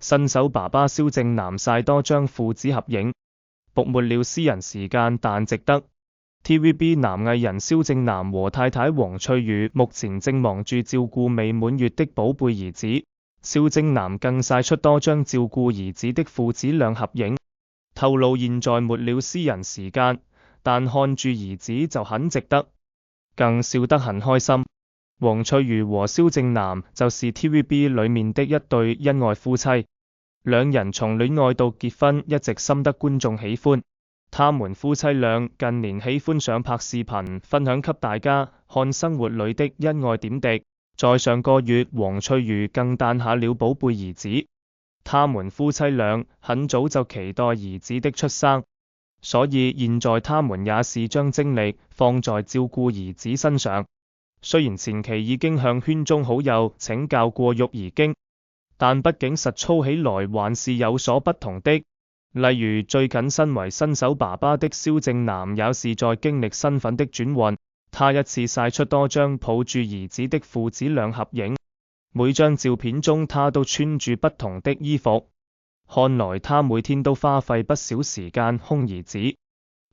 新手爸爸蕭正楠曬多張父子合影，僕沒了私人時間但值得。TVB 男藝人蕭正楠和太太黃翠如目前正忙住照顧未滿月的寶貝兒子，蕭正楠更曬出多張照顧兒子的父子倆合影，透露現在沒了私人時間，但看住兒子就很值得，更笑得很開心。黃翠如和蕭正楠就是 TVB 裡面的一對恩愛夫妻，兩人從戀愛到結婚一直深得觀眾喜歡。他們夫妻倆近年喜歡上拍視頻分享給大家看生活裡的恩愛點滴，在上個月黃翠如更誕下了寶貝兒子。他們夫妻倆很早就期待兒子的出生，所以現在他們也是將精力放在照顧兒子身上。雖然前期已經向圈中好友請教過育兒經，但畢竟實操起來還是有所不同的。例如最近身為新手爸爸的蕭正楠也是在經歷身份的轉換，他一次曬出多張抱住兒子的父子倆合影，每張照片中他都穿住不同的衣服，看來他每天都花費不少時間哄兒子。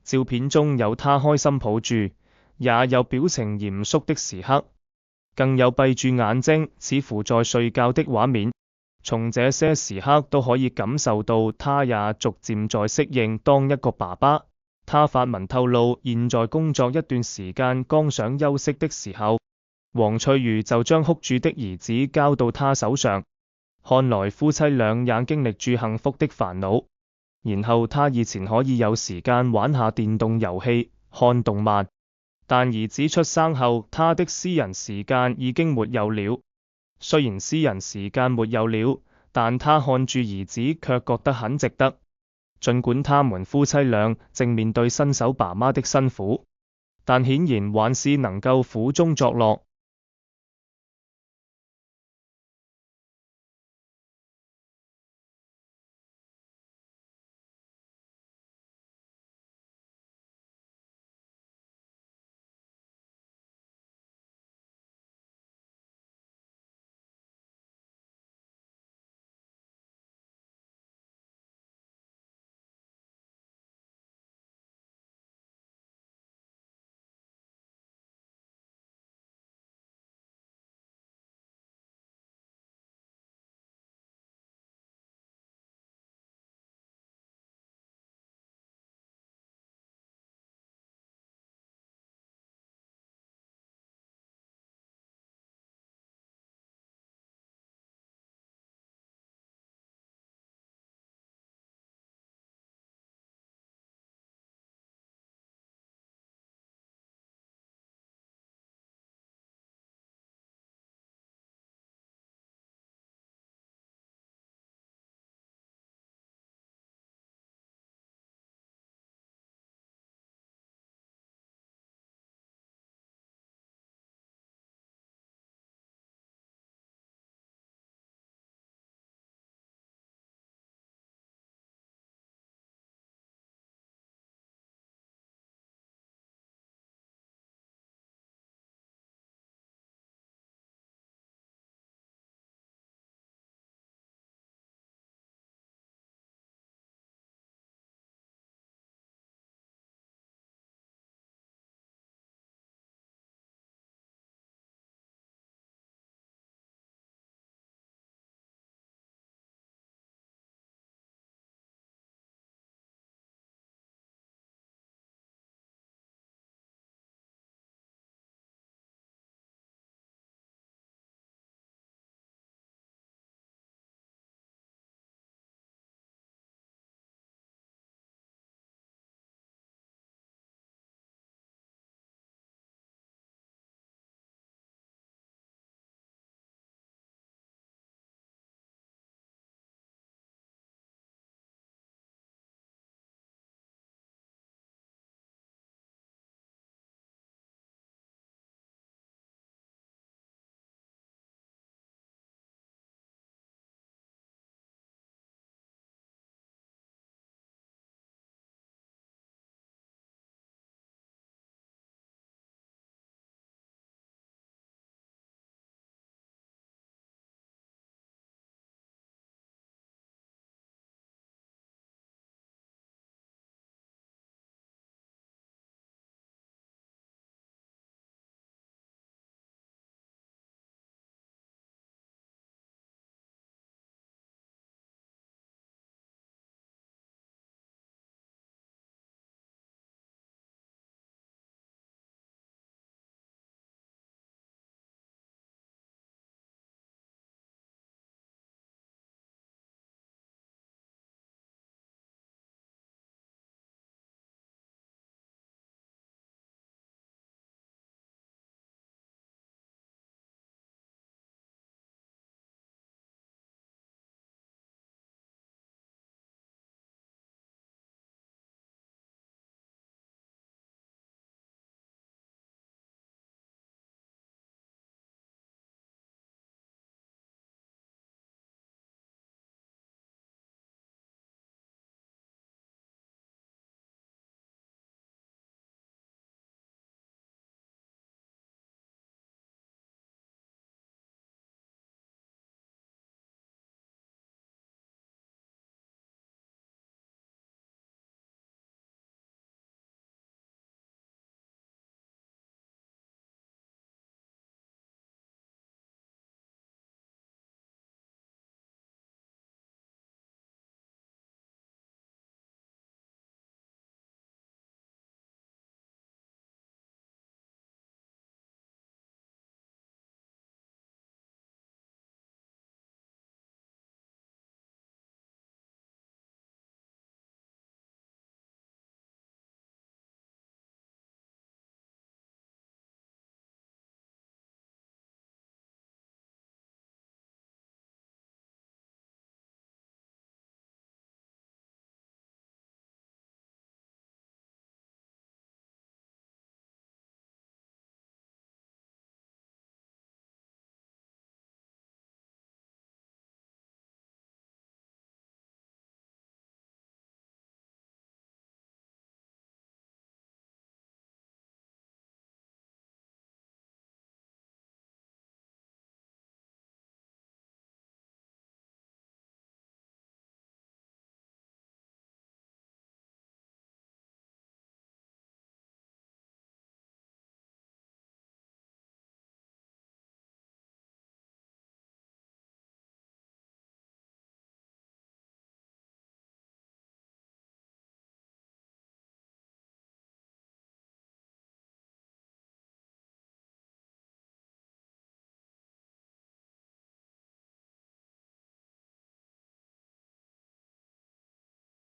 照片中有他開心抱住，也有表情嚴肅的時刻，更有閉住眼睛似乎在睡覺的畫面。從這些時刻都可以感受到他也逐漸在適應當一個爸爸。他發文透露，現在工作一段時間剛想休息的時候，黃翠如就將哭住的兒子交到他手上。看來夫妻倆也經歷住幸福的煩惱。然後他以前可以有時間玩下電動遊戲、看動漫，但兒子出生後，他的私人時間已經沒有了。雖然私人時間沒有了，但他看住兒子卻覺得很值得。儘管他們夫妻倆正面對新手爸媽的辛苦，但顯然還是能夠苦中作樂。